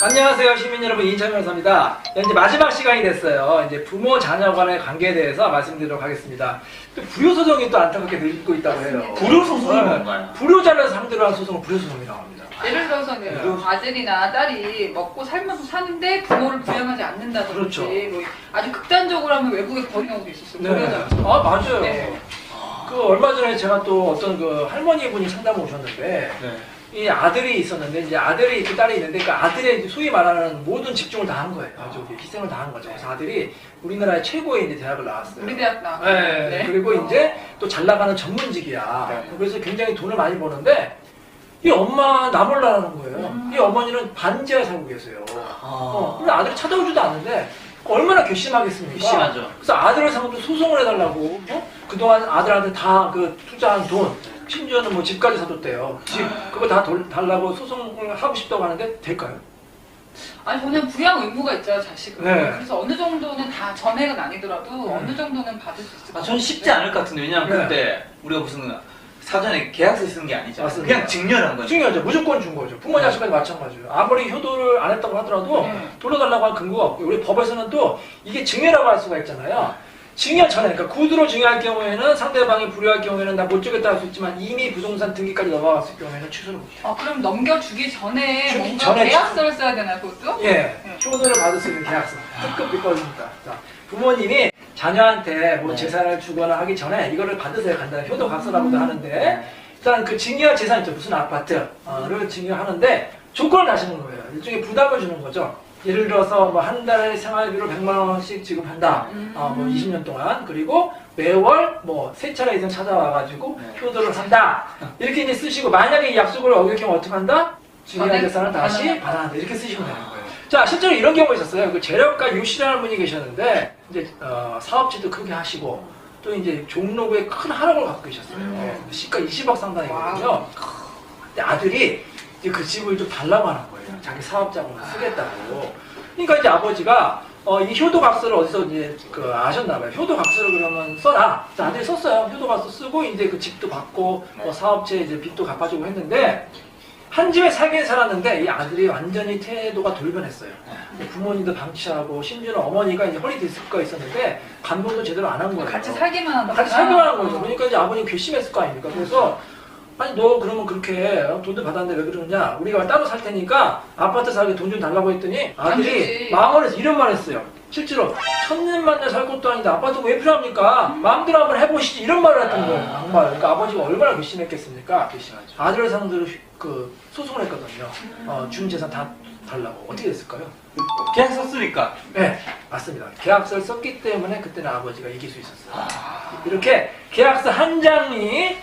안녕하세요 시민 여러분, 이인찬 변호사입니다. 이제 마지막 시간이 됐어요. 이제 부모 자녀 간의 관계에 대해서 말씀드리도록 하겠습니다. 또 불효소송이 또 안타깝게 늘고 있다고 해요. 불효소송이 뭔가요? 불효자를 상대로 한 소송을 불효소송이라고 합니다. 예를 들어서는 아들이나 딸이 먹고 살면서 사는데 부모를 부양하지 않는다든지, 그렇죠. 뭐 아주 극단적으로 하면 외국에 버린 경우도 있었어요. 네. 불효자. 아 맞아요. 네. 그 얼마 전에 제가 또 어떤 그 할머니 분이 상담 오셨는데 네. 이 아들이 있었는데 이제 아들이 있고 딸이 있는데 그 아들의 소위 말하는 모든 집중을 다 한 거예요. 아주 희생을 다 한 거죠. 그래서 아들이 우리나라의 최고의 이제 대학을 나왔어요. 우리 대학 나왔고. 네. 네. 그리고 이제 또 잘 나가는 전문직이야. 네. 그래서 굉장히 돈을 많이 버는데 이 엄마 나 몰라라는 거예요. 이 어머니는 반지하에 살고 계세요. 근데 아들이 찾아오지도 않는데 얼마나 괘씸하겠습니까? 괘씸하죠. 그래서 아들을 상대로 소송을 해달라고. 그동안 아들한테 다 그 투자한 돈, 심지어는 뭐 집까지 사줬대요. 집 그거 다 달라고 소송을 하고 싶다고 하는데 될까요? 아니 저는 부양 의무가 있죠, 자식은. 네. 그래서 어느 정도는 다 전액은 아니더라도 어느 정도는 받을 수 있을 것 저는 쉽지 않을 것 같은데, 왜냐면 네. 그때 우리가 무슨 사전에 계약서 쓴 게 아니잖아요. 맞습니다. 그냥 증여를 한 거죠. 중요하죠. 무조건 준 거죠. 부모 자식까지 마찬가지예요. 아무리 효도를 안 했다고 하더라도 네. 돌려달라고 할 근거가 없고, 우리 법에서는 또 이게 증여라고 할 수가 있잖아요. 증여 전에, 그러니까 구두로 증여할 경우에는 상대방이 불효할 경우에는 나 못 주겠다 할 수 있지만 이미 부동산 등기까지 넘어갔을 경우에는 취소를 못해요. 그럼 넘겨주기 전에 주기 뭔가 전에 계약서를 써야 되나요, 그것도? 예, 효도를 받을 수 있는 계약서 특급 비법입니다. 자, 부모님이 자녀한테 뭐 네. 재산을 주거나 하기 전에 이거를 받으세요. 간단히 효도각서라고도 하는데, 일단 그 증여 재산 있죠. 무슨 아파트를 증여하는데 조건을 다시는 거예요. 일종의 부담을 주는 거죠. 예를 들어서 뭐 한 달에 생활비로 100만 원씩 지급한다. 뭐 20년 동안. 그리고 매월 뭐 3차례 이상 찾아와가지고 네. 효도를 한다. 이렇게 이제 쓰시고, 만약에 이 약속을 어겼으면 어떻게 한다? 증여 재산을 다시 받아한다. 이렇게 쓰시면 되는 거예요. 자, 실제로 이런 경우가 있었어요. 그 재력가 유씨라는 분이 계셨는데, 이제 사업체도 크게 하시고, 또 이제 종로구에 큰 한옥을 갖고 계셨어요. 시가 20억 상당이거든요. 근데 아들이 이제 그 집을 좀 달라고 하는 거예요. 자기 사업자금으로 쓰겠다고. 그러니까 이제 아버지가 이 효도각서를 어디서 이제 그 아셨나봐요. 효도각서를 그러면 써라. 그래서 아들이 썼어요. 효도각서 쓰고 이제 그 집도 받고 뭐 사업체 이제 빚도 갚아주고 했는데, 한 집에 살긴 살았는데 이 아들이 완전히 태도가 돌변했어요. 부모님도 방치하고, 심지어는 어머니가 이제 허리 디스크가 있었는데 감독도 제대로 안 한 거예요. 같이 살기만 한다. 같이 살기만 한 거죠. 그러니까 이제 아버님 괘씸했을 거 아닙니까? 그래서 아니 너 그러면 그렇게 돈도 받았는데 왜 그러냐? 우리가 따로 살 테니까 아파트 사기 돈 좀 달라고 했더니 아들이 망언해서 이런 말 했어요. 실제로 천년만년 살 것도 아닌데 아파트가 왜 필요합니까? 마음대로 한번 해보시지, 이런 말을 했던 거예요. 정말. 그러니까 아버지가 얼마나 괘씸했겠습니까? 괘씸하죠. 아들을 상대로 그 소송을 했거든요. 준 재산 다 달라고. 어떻게 됐을까요? 계약 썼으니까. 네, 맞습니다. 계약서를 썼기 때문에 그때는 아버지가 이길 수 있었어요. 이렇게 계약서 한 장이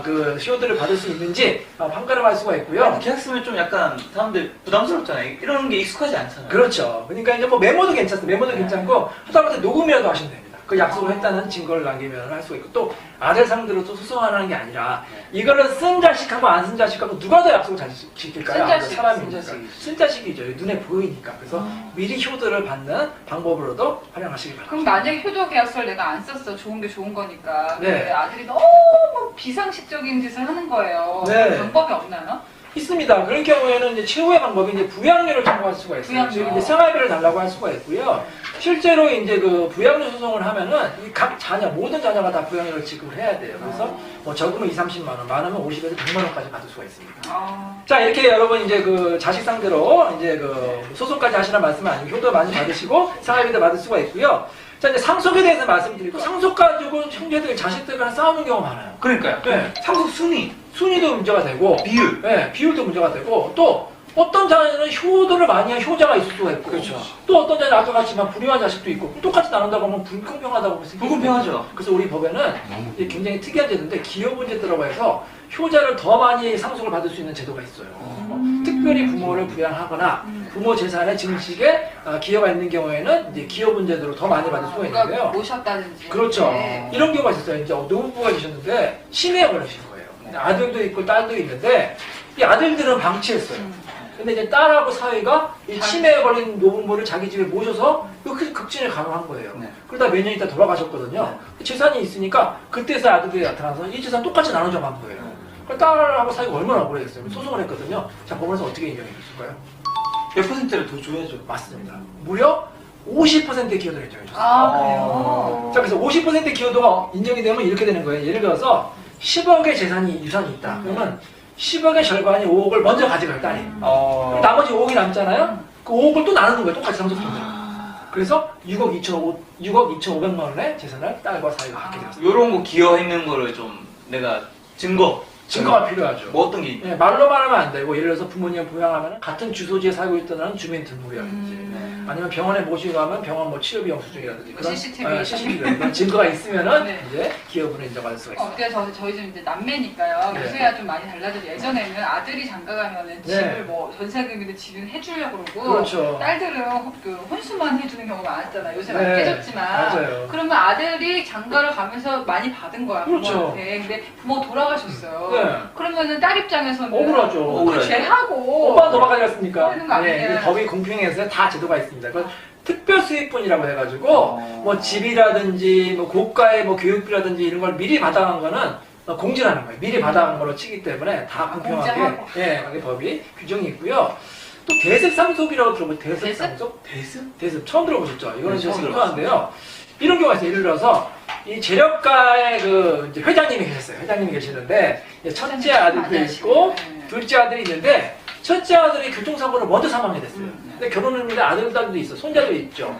그 효도를 받을 수 있는지 판가름할 수가 있고요. 계약 쓰면 좀 약간 사람들 부담스럽잖아요. 이런 게 익숙하지 않잖아요. 그렇죠. 그러니까 이제 뭐 메모도 괜찮습니다. 메모도 괜찮고, 하다못해 녹음이라도 하시면 됩니다. 그 약속을 했다는 증거를 남기면 할 수가 있고, 또 아들 상대로 또 소송하는 게 아니라 이거를 쓴 자식하고 안 쓴 자식하고 누가 더 약속을 잘 지킬까요? 쓴 자식. 사람이니까. 쓴 자식이죠. 쓴 자식이죠. 눈에 보이니까. 그래서 미리 효도를 받는 방법으로도 활용하시기 바랍니다. 그럼 만약에 효도 계약서를 내가 안 썼어. 좋은 게 좋은 거니까. 네. 근데 아들이 너무 비상식적인 짓을 하는 거예요. 네. 방법이 없나요? 있습니다. 그런 경우에는 이제 최후의 방법이 이제 부양료를 청구할 수가 있어요. 부양료. 즉 이제 생활비를 달라고 할 수가 있고요. 실제로 이제 그 부양료 소송을 하면은 이 각 자녀, 모든 자녀가 다 부양료를 지급을 해야 돼요. 그래서 뭐 적으면 30만 원, 많으면 50에서 100만 원까지 받을 수가 있습니다. 자, 이렇게 여러분 이제 그 자식 상대로 이제 그 소송까지 하시라는 말씀은 아니고 효도 많이 받으시고 생활비도 받을 수가 있고요. 자, 이제 상속에 대해서 말씀드리고, 상속 가지고 형제들, 자식들과 싸우는 경우가 많아요. 그러니까요. 네. 상속 순위, 순위도 문제가 되고, 비율. 네, 비율도 문제가 되고, 또 어떤 자녀는 효도를 많이 한 효자가 있을 수가 있고, 그렇죠. 또 어떤 자녀는 아까 같지만 불효한 자식도 있고, 똑같이 나눈다고 하면 불공평하다고 생각해요. 불공평하죠. 그래서 우리 법에는 이게 굉장히 특이한 제도인데, 기여분제도라고 해서 효자를 더 많이 상속을 받을 수 있는 제도가 있어요. 특별히 부모를 부양하거나 부모 재산의 증식에 기여가 있는 경우에는 이제 기여분제도로 더 많이 받을 수가 누가 있는데요. 모셨다든지. 그렇죠. 네. 이런 경우가 있었어요. 이제 노부부가 계셨는데 치매에 걸리신 거예요. 아들도 있고 딸도 있는데 이 아들들은 방치했어요. 근데 이제 딸하고 사위가 이 치매에 걸린 노부부를 자기 집에 모셔서 극진을 강요한 거예요. 네. 그러다 몇 년 있다 돌아가셨거든요. 재산이 있으니까 그때서 아들들이 나타나서 이 재산 똑같이 나눠 정한 거예요. 딸하고 사이가 얼마나 억울했겠어요. 소송을 했거든요. 자, 법원에서 어떻게 인정해 줬을까요? 몇 퍼센트를 더 줘야죠. 맞습니다. 무려 50%의 기여도를 인정해줬어요. 아, 그래요? 자, 그래서 50%의 기여도가 인정이 되면 이렇게 되는 거예요. 예를 들어서 10억의 유산이 있다. 그러면 10억의 절반이 5억을 먼저 가져가요, 딸이. 그럼 나머지 5억이 남잖아요? 그 5억을 또 나누는 거예요. 똑같이 상속분들. 그래서 6억 2,500만 원의 재산을 딸과 사이가 갖게 되었어요. 요런 거 기여했는 거를 좀 내가 증거가 필요하죠. 뭐 어떤 게 네, 말로만 하면 안 되고, 예를 들어서 부모님 부양하면 같은 주소지에 살고 있다는 주민 등록이라든지, 아니면 병원에 모시고 가면 병원 뭐 치료 비용 수준이라든지, 그런 CCTV 그런 증거가 있으면은 네. 이제 기여분을 인정할 수가 있어요. 그래서 저희 집 이제 남매니까요. 네. 요새야 좀 많이 달라져서 예전에는 아들이 장가 가면은 집을 뭐 전세금이든 집을 해주려고 그러고 그렇죠. 딸들은 그 혼수만 해주는 경우가 많았잖아요. 요새 많이 네. 깨졌지만 맞아요. 그러면 아들이 장가를 가면서 많이 받은 거야. 그렇죠. 부모한테. 근데 부모 돌아가셨어요. 네. 그러면은 딸 입장에서는 억울하죠. 그걸 죄하고 오빠는 더 받아갔습니까? 그러는 거 아니에요? 네, 법이 공평해서 다 제도가 있습니다. 그건 특별수익분이라고 해가지고 뭐 집이라든지 뭐 고가의 뭐 교육비라든지 이런 걸 미리 받아간 거는 공제라는 거예요. 미리 받아간 거로 치기 때문에 다 공평하게 공제하고. 예, 그게 법이 규정이 있고요. 또 대습상속이라고 들어보면 대습상속? 대습 처음 들어보셨죠? 이거는 좀 생소한데요. 이런 경우가 있어요. 예를 들어서 이 재력가의 그 이제 회장님이 계셨어요. 회장님이 계시는데 첫째 아들도 있고 둘째 아들이 있는데 첫째 아들이 교통사고로 먼저 사망이 됐어요. 근데 결혼했는데 아들도 있어, 손자도 있죠.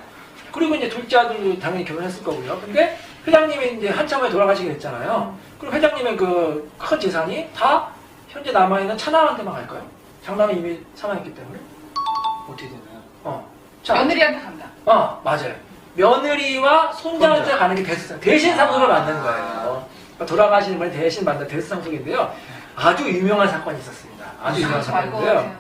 그리고 이제 둘째 아들도 당연히 결혼했을 거고요. 근데 회장님이 이제 한참 후에 돌아가시게 됐잖아요. 그럼 회장님의 그 큰 재산이 다 현재 남아있는 차남한테만 갈까요? 장남이 이미 사망했기 때문에. 어떻게 되나요? 자, 며느리한테 간다. 맞아요. 며느리와 손자한테 가는 게 대신 상속을 받는 거예요. 그러니까 돌아가시는 분이 대신 받는 대신 상속인데요. 아주 유명한 사건이 있었습니다. 아주 유명한 사건인데요.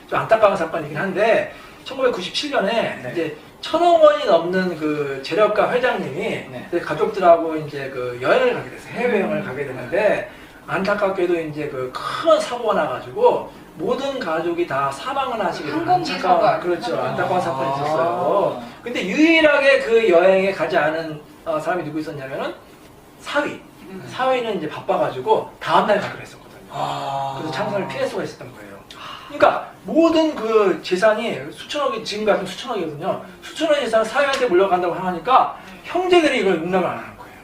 좀 안타까운 사건이긴 한데 1997년에 이제 1,000억 원이 넘는 그 재력가 회장님이 이제 가족들하고 이제 그 여행을 가게 됐어요. 해외여행을 가게 되는데 안타깝게도 이제 그 큰 사고가 나가지고 모든 가족이 다 사망을 하시게 되는 안타까운, 그렇죠. 안타까운 사건이 있었어요. 근데 유일하게 그 여행에 가지 않은 사람이 누구 있었냐면은 사위는 이제 바빠가지고 다음날 가기로 했었거든요. 그래서 참선을 피할 수가 있었던 거예요. 그러니까 모든 그 재산이 수천억이, 지금 같은 수천억이거든요. 수천억의 재산을 사위한테 물려간다고 하니까 형제들이 이걸 용납을 안 하는 거예요.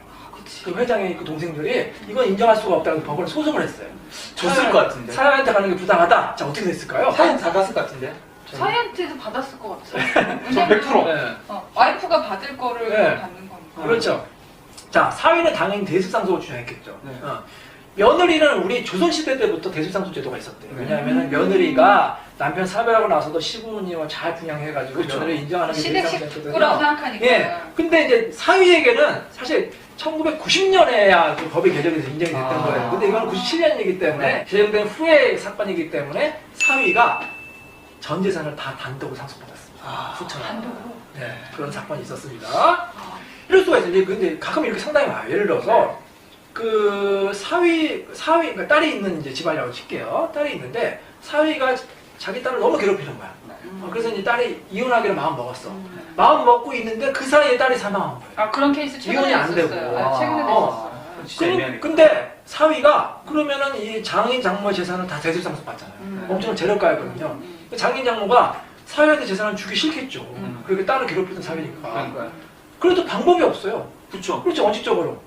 그 회장의 그 동생들이 이건 인정할 수가 없다고 법원에 소송을 했어요. 줬을 것 같은데. 사위한테 가는 게 부당하다. 자, 어떻게 됐을까요? 사연 다 갔을 것 같은데. 사위한테도 받았을 것 같아요. 저 100%. 네. 와이프가 받을 거를 네. 받는 거니까. 그렇죠. 자, 사위는 당연히 대습상속을 주장했겠죠. 네. 며느리는 우리 조선시대 때부터 대습상속 제도가 있었대요. 왜냐하면 며느리가 남편 사별하고 나서도 시부모님을 잘 분양해가지고 그렇죠. 며느리 인정하는 게 시댁 대습상속 식구라고 제도거든요. 생각하니까. 예. 근데 이제 사위에게는 사실 1990년에야 그 법이 개정돼서 인정이 됐던 거예요. 근데 이건 97년이기 때문에 제정된 후의 사건이기 때문에 사위가 전 재산을 다 단독으로 상속받았습니다. 수천억. 단독으로? 네, 그런 사건이 있었습니다. 이럴 수가 있어요. 근데 가끔 이렇게 상당히 많아요. 예를 들어서 그 그러니까 딸이 있는 이제 집안이라고 칠게요. 딸이 있는데 사위가 자기 딸을 너무 괴롭히는 거야. 그래서 이제 딸이 이혼하기로 마음 먹었어. 마음 먹고 있는데 그 사이에 딸이 사망한 거예요. 그런 케이스 최근에 이혼이 안 되고. 있었어요. 최근에 있었어요. 진짜 애매하네. 근데 사위가 그러면은 이 장인 장모의 재산을 다 대습상속 받잖아요. 엄청 재력가였거든요. 장인 장모가 사위한테 재산을 주기 싫겠죠. 그렇게 딸을 괴롭히던 사위니까. 그러니까요. 그래도 방법이 없어요. 그렇죠. 그렇죠, 원칙적으로.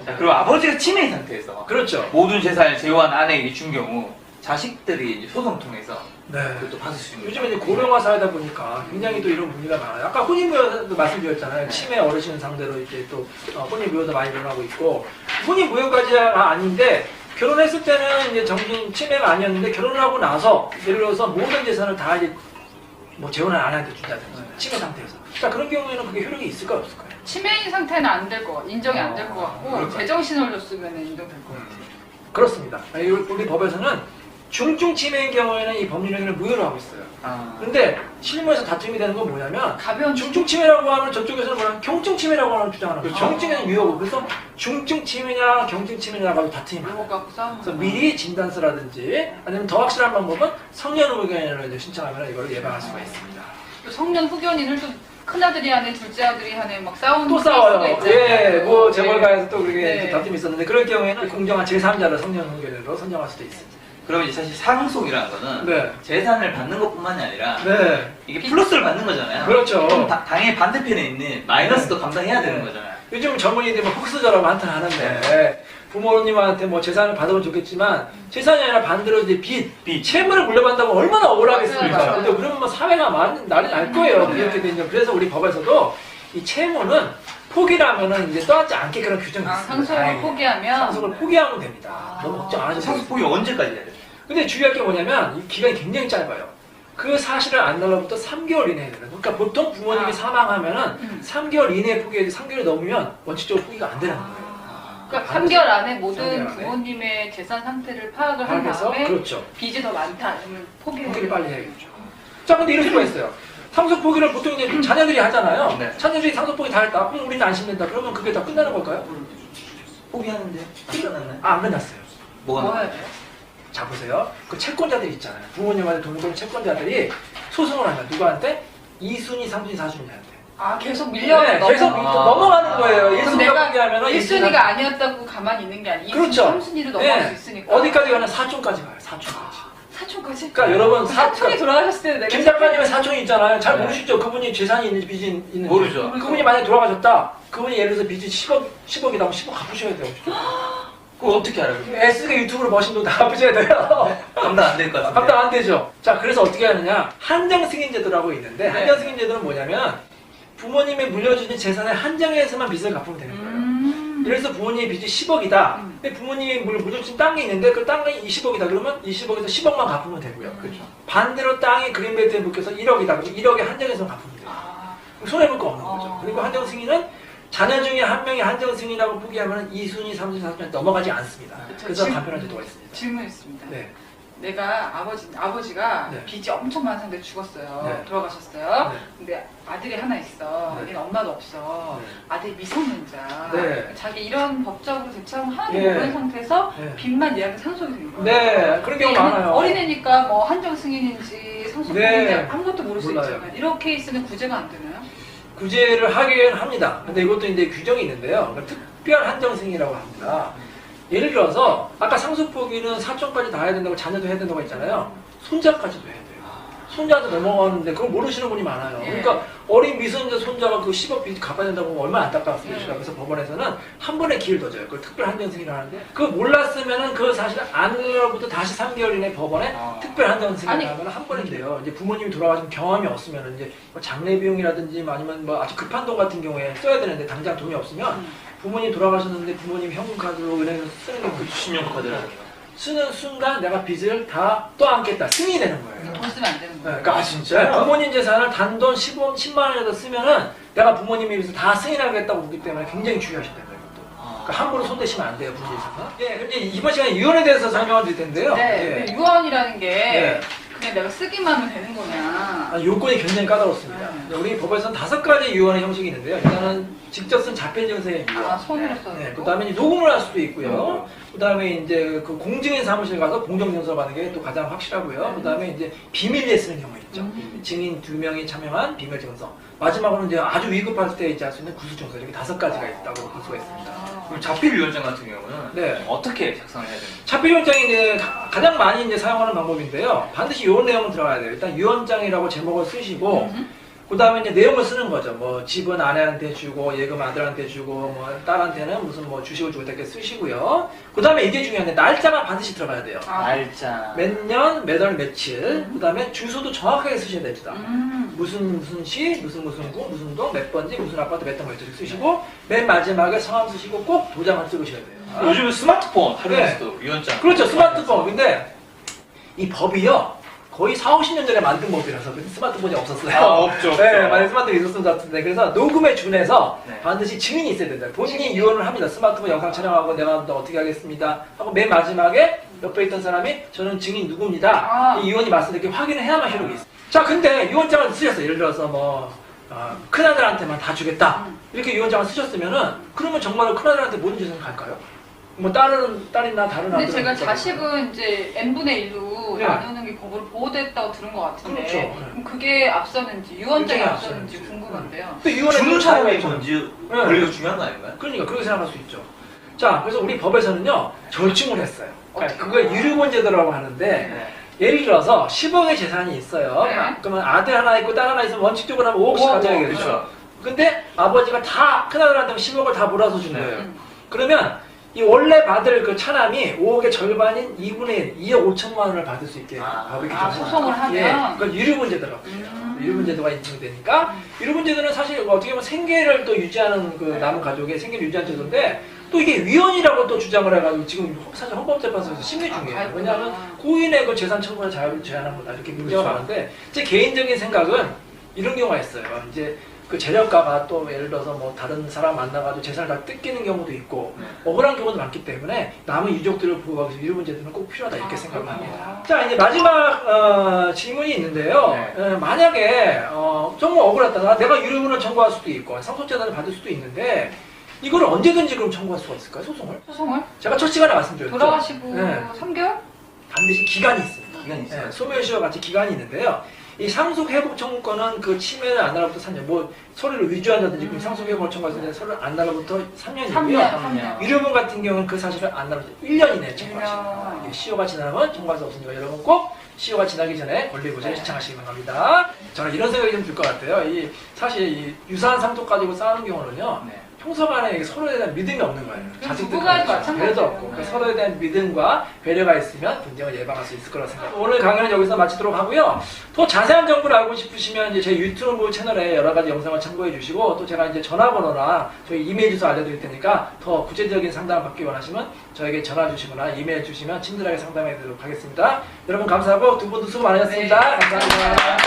자, 그리고 아버지가 치매인 상태에서 그렇죠. 모든 재산을 제호한 아내에게 준 경우 자식들이 이제 소송 통해서 네. 그것도 받을 수 있는. 요즘에 이제 고령화 사회다 보니까 굉장히 또 이런 문제가 많아요. 아까 혼인무효도 말씀드렸잖아요. 치매 어르신 상대로 이제 또 혼인무효도 많이 일어나고 있고, 혼인무효까지가 아닌데 결혼했을 때는 이제 정신 치매가 아니었는데 결혼을 하고 나서 예를 들어서 모든 재산을 다 이제 뭐 재혼을 아내한테 준다든지 치매 상태에서. 자, 그런 경우에는 그게 효력이 있을까요, 없을까요? 치매인 상태는 안 될 것 같고, 인정이 안 될 것 같고, 그럴까요? 제정신을 줬으면 인정될 것 같아요. 그렇습니다. 우리 법에서는 중증 치매인 경우에는 이 법률행위를 무효로 하고 있어요. 근데 실무에서 다툼이 되는 건 뭐냐면 가벼운 중증 치매라고 하면 저쪽에서는 뭐냐면 경증 치매라고 하는 주장하는 거예요. 그렇죠. 경증에는 유효고 그래서 중증 치매냐 경증 치매냐라고 다툼이 많아요. 요거 갖고 싸우는 그래서 거. 미리 진단서라든지 아니면 더 확실한 방법은 성년 의견을 신청하면 이걸 예방할 수가 있습니다. 또 성년 후견인을 또 큰아들이 하네, 둘째 아들이 하네, 막 싸우는 또 케이스가 싸워요. 있잖아요. 예, 뭐 재벌가에서 또 그렇게 네. 다툼이 있었는데 그럴 경우에는 공정한 제3자를 성년 의견으로 선정할 수도 있습니다. 그러면 이제 사실 상속이라는 거는 네. 재산을 받는 것뿐만이 아니라 네. 이게 플러스를 받는 거잖아요. 그렇죠. 그럼 당연히 반대편에 있는 마이너스도 감당해야 되는 네. 거잖아요. 요즘 젊은이들 뭐 흑수저라고 한탄 하는데 부모님한테 뭐 재산을 받으면 좋겠지만 재산이 아니라 반대로 이제 빚, 채무를 물려받는다고 얼마나 억울하겠습니까? 맞아요. 근데 그러면 뭐 사회가 난리 날 거예요. 이렇게 되면. 그래서 우리 법에서도 이 채무는 포기라면은 이제 떠나지 않게 그런 규정이 있습니다. 상속을 다행히. 포기하면 상속을 포기하면 됩니다. 너무 걱정 안 하셔도 상속 돼요. 폭이 언제까지 해야 돼요? 근데 주의할 게 뭐냐면 이 기간이 굉장히 짧아요. 그 사실을 안 날로부터 3개월 이내에 되는. 그러니까 보통 부모님이 사망하면은 3개월 이내에 포기해야지 3개월이 넘으면 원칙적으로 포기가 안 되는 거예요. 그러니까 3개월 안에 모든 3개월 안에. 부모님의 재산 상태를 파악을 한 그래서 다음에 그렇죠. 빚이 더 많다 그러면 포기를 빨리 해야겠죠. 자, 근데 이럴 수가 있어요. 상속 포기를 보통 이제 자녀들이 하잖아요. 네. 자녀들이 상속 포기 다 했다. 그럼 우리는 안심된다. 그러면 그게 다 끝나는 걸까요? 포기하는데 안 끝났나요? 아, 안 끝났어요. 뭐 뭐가 해야 돼요? 자, 보세요. 그 채권자들이 있잖아요. 부모님한테 돈 건 채권자들이 소송을 하면 누구한테? 2순위, 3순위, 4순위한테. 아 계속 밀려가는 네, 계속 넘어가는 거예요. 그럼 1순위가 내가 포기하면은 1순위가 아니었다고 가만히 있는 게 아니고 그렇죠. 3순위로 넘어갈 네. 수 있으니까 어디까지 가나 사촌까지 가요. 사촌까지. 사촌까지? 그러니까 여러분 사촌이 돌아가셨을 때 내가 김 작가님의 사촌이 있잖아요. 잘 네. 모르시죠? 그분이 재산이 있는지 빚이 있는지. 모르죠. 그분이 만약에 돌아가셨다. 그분이 예를 들어서 빚이 10억이다. 10억 갚으셔야 돼요. 그거 어떻게 알아요? S가 유튜브로 버신 돈 다 갚으셔야 돼요. 감당 안 될 것 같은데. 감당 안 되죠. 자, 그래서 어떻게 하느냐. 한정 승인제도라고 있는데 네. 한정 승인제도는 뭐냐면 부모님이 물려주신 재산의 한정에서만 빚을 갚으면 되는 거예요. 그래서 부모님의 빚이 10억이다. 근데 부모님이 물려주신 땅이 있는데 그 땅이 20억이다. 그러면 20억에서 10억만 갚으면 되고요. 그렇죠. 반대로 땅이 그린벨트에 묶여서 1억이다. 그럼 1억의 한정에서 갚으면 돼요. 아, 그럼 손해볼 거 없는 거죠. 그리고 한정 승인은 자녀 중에 한 명이 한정 승인이라고 포기하면 2순위, 3순위, 4순위 넘어가지 않습니다. 그쵸. 그래서 지금- 간편한 제도가 있습니다. 질문 있습니다. 네. 내가 아버지가 네. 빚이 엄청 많은 상태에 죽었어요. 네. 돌아가셨어요. 네. 근데 아들이 하나 있어. 네. 얘는 엄마도 없어. 네. 아들이 미성년자. 네. 자기 이런 법적으로 대처하면 하나도 네. 모르는 상태에서 네. 빚만 얘한테 상속이 되는 거예요. 네, 그런 경우 얘는 많아요. 어린애니까 뭐 한정 승인인지 상속 네. 승인인지 아무것도 모를 수 몰라요. 있잖아요. 이런 케이스는 구제가 안 되나요? 구제를 하긴 합니다. 근데 이것도 이제 규정이 있는데요. 그러니까 특별 한정 승인이라고 합니다. 예를 들어서 아까 상속 포기는 사촌까지 다 해야 된다고 자녀도 해야 된다고 했잖아요. 손자까지도 해야 돼요. 손자도 넘어가는데 그걸 모르시는 분이 많아요. 예. 그러니까 어린 미성년자 손자가 그 10억 빚 갚아야 된다고 하면 얼마나 안타깝습니까? 예. 그래서 법원에서는 한 번에 기회를 더 줘요. 그걸 특별 한정 승인을 하는데 그거 몰랐으면은 그 사실을 아니로부터 다시 3개월 이내 법원에 특별 한정 승인을 아니. 하면 한 번에 돼요. 이제 부모님이 돌아가신 경험이 없으면 이제 뭐 장례 비용이라든지 뭐 아니면 뭐 아주 급한 돈 같은 경우에 써야 되는데 당장 돈이 없으면 부모님 돌아가셨는데 부모님 현금 카드로 은행에서 쓰는 경우 신용카드라든가. 쓰는 순간 내가 빚을 다 떠안겠다 승인이 되는 거예요. 돈 쓰면 안 되는 네, 거예요. 그러니까 진짜요? 부모님 재산을 단돈 10만 원이라도 쓰면은 내가 부모님에 비해서 다 승인하겠다고 보기 때문에 굉장히 중요하시다 이것도. 그러니까 함부로 손대시면 안 돼요 부모님 재산. 예, 그럼 이제 이번 시간에 유언에 대해서 설명을 드릴 텐데요. 네, 예. 유언이라는 게 네. 그냥 내가 쓰기만 하면 되는 거냐. 아, 요건이 굉장히 까다롭습니다. 우리 법에서는 5가지 유언의 형식이 있는데요. 일단은 직접 쓴 자필 증서의 유언. 아, 손으로 써야 네, 되고. 그 다음에 녹음을 할 수도 있고요. 그 다음에 이제 그 공증인 사무실 가서 공정증서 받는 게 또 가장 확실하고요. 그 다음에 이제 비밀리에 쓰는 경우 있죠. 증인 2명이 참여한 비밀증서. 마지막으로는 이제 아주 위급할 때 이제 할 수 있는 구수증서. 이렇게 5가지가 있다고 볼 수가 있습니다. 그럼 자필위원장 같은 경우는 네. 어떻게 작성을 해야 됩니까? 자필위원장이 이제 가장 많이 이제 사용하는 방법인데요. 반드시 이런 내용은 들어가야 돼요. 일단 위원장이라고 제목을 쓰시고, 그 다음에 이제 내용을 쓰는 거죠. 뭐 집은 아내한테 주고 예금 아들한테 주고 뭐 딸한테는 무슨 뭐 주식을 주고 이렇게 쓰시고요. 그 다음에 이게 중요한데 날짜가 반드시 들어가야 돼요. 날짜. 몇 년, 몇 월, 며칠. 그 다음에 주소도 정확하게 쓰셔야 됩니다. 무슨 시, 무슨 구, 무슨 동, 몇 번지, 무슨 아파트 몇 동, 몇 호씩 쓰시고 맨 마지막에 성함 쓰시고 꼭 도장을 찍으셔야 돼요. 요즘은 스마트폰 활용해서도 위원장. 그렇죠. 스마트폰. 근데 이 법이요. 거의 4, 50년 전에 만든 법이라서 스마트폰이 없었어요. 아, 없죠. 네, 만약 스마트폰이 있었으면 좋았는데 그래서 녹음에 준해서 네. 반드시 증인이 있어야 된다. 본인이 유언을 합니다. 스마트폰 영상 촬영하고 내가 너 어떻게 하겠습니다. 하고 맨 마지막에 옆에 있던 사람이 저는 증인 누구입니다. 아. 이 유언이 맞습니다. 이렇게 확인을 해야만 효력이 있어요. 자, 근데 유언장을 쓰셨어요. 예를 들어서 뭐 큰아들한테만 다 주겠다. 이렇게 유언장을 쓰셨으면은 그러면 정말로 큰아들한테 모든 재산이 갈까요? 뭐 딸이나 다른 근데 아들은 제가 못 자식은 이제 n분의 1로 네. 나누는 게 법으로 보호됐다고 들은 것 같은데 그렇죠. 네. 그럼 그게 앞서는지 유언장이 굉장히 앞서는지 앞서는지. 궁금한데요. 또 유언에 주는 또 사람의 자유가 뭔지 네. 권리가 중요한 거 아닌가요? 그러니까 그렇게 생각할 수 있죠. 자, 그래서 우리 법에서는요, 절충을 했어요. 그러니까 그걸 유류본제도라고 하는데, 네. 예를 들어서 10억의 재산이 있어요. 네. 그러면 아들 하나 있고 딸 하나 있으면 원칙적으로 하면 5억씩 가져야겠죠. 그렇죠. 근데 아버지가 다 큰아들한테 10억을 다 몰아서 준 네. 거예요. 그러면 이 원래 받을 그 차남이 5억의 절반인 2분의 1, 2억 5천만 원을 받을 수 있게 법이 아, 규정합니다. 소송을 하면? 예, 그건 유류분제도라고 해요. 유류분제도가 인정되니까 유류분제도는 사실 어떻게 보면 생계를 또 유지하는 그 남은 가족의 생계를 유지하는 제도인데 또 이게 위헌이라고 또 주장을 해가지고 지금 사실 헌법재판소에서 심리 중이에요. 왜냐하면 고인의 그 재산 처분의 자유를 제한한 거다 이렇게 민정을 하는데 제 개인적인 생각은 이런 경우가 있어요. 이제 그 재력가가 또 예를 들어서 뭐 다른 사람 만나가지고 재산을 다 뜯기는 경우도 있고 억울한 경우도 많기 때문에 남은 유족들을 보호하기 위해서 유류분제도는 꼭 필요하다 이렇게 생각을 합니다. 자 이제 마지막 질문이 있는데요. 만약에 정말 억울하다. 내가 유류분을 청구할 수도 있고 상속재산을 받을 수도 있는데 이걸 언제든지 그럼 청구할 수가 있을까요? 소송을? 소송을? 제가 첫 시간에 말씀드렸죠. 돌아가시고 네. 3개월? 반드시 기간이 있습니다. 기간이 있어요. 소멸시효와 같이 기간이 있는데요. 이 상속회복 청구권은 그 침해를 안 날로부터 3년, 뭐 서류를 위조한다든지 상속회복을 청구했을 때 서류를 안 날로부터 3년이고요. 3년. 유류분 같은 경우는 그 사실을 안 날로부터 1년 이내에 청구하십니다. 이게 시효가 지나면 청구할 수 없으니까 여러분 꼭 시효가 지나기 전에 권리보전을 신청하시기 바랍니다. 저는 이런 생각이 좀 들 것 같아요. 사실 이 유사한 상속 가지고 싸우는 경우는요. 평소간에 서로에 대한 믿음이 없는 거예요. 부부간이 마찬가지예요. 배려도 없고 그러니까 서로에 대한 믿음과 배려가 있으면 분쟁을 예방할 수 있을 거라고 생각합니다. 오늘 강의는 여기서 마치도록 하고요. 더 자세한 정보를 알고 싶으시면 이제 제 유튜브 채널에 여러 가지 영상을 참고해 주시고 또 제가 이제 전화번호나 저희 이메일 주소 알려드릴 테니까 더 구체적인 상담을 받기 원하시면 저에게 전화 주시거나 이메일 주시면 친절하게 상담해 드리도록 하겠습니다. 여러분 감사하고 두 분도 수고 많으셨습니다. 네. 감사합니다.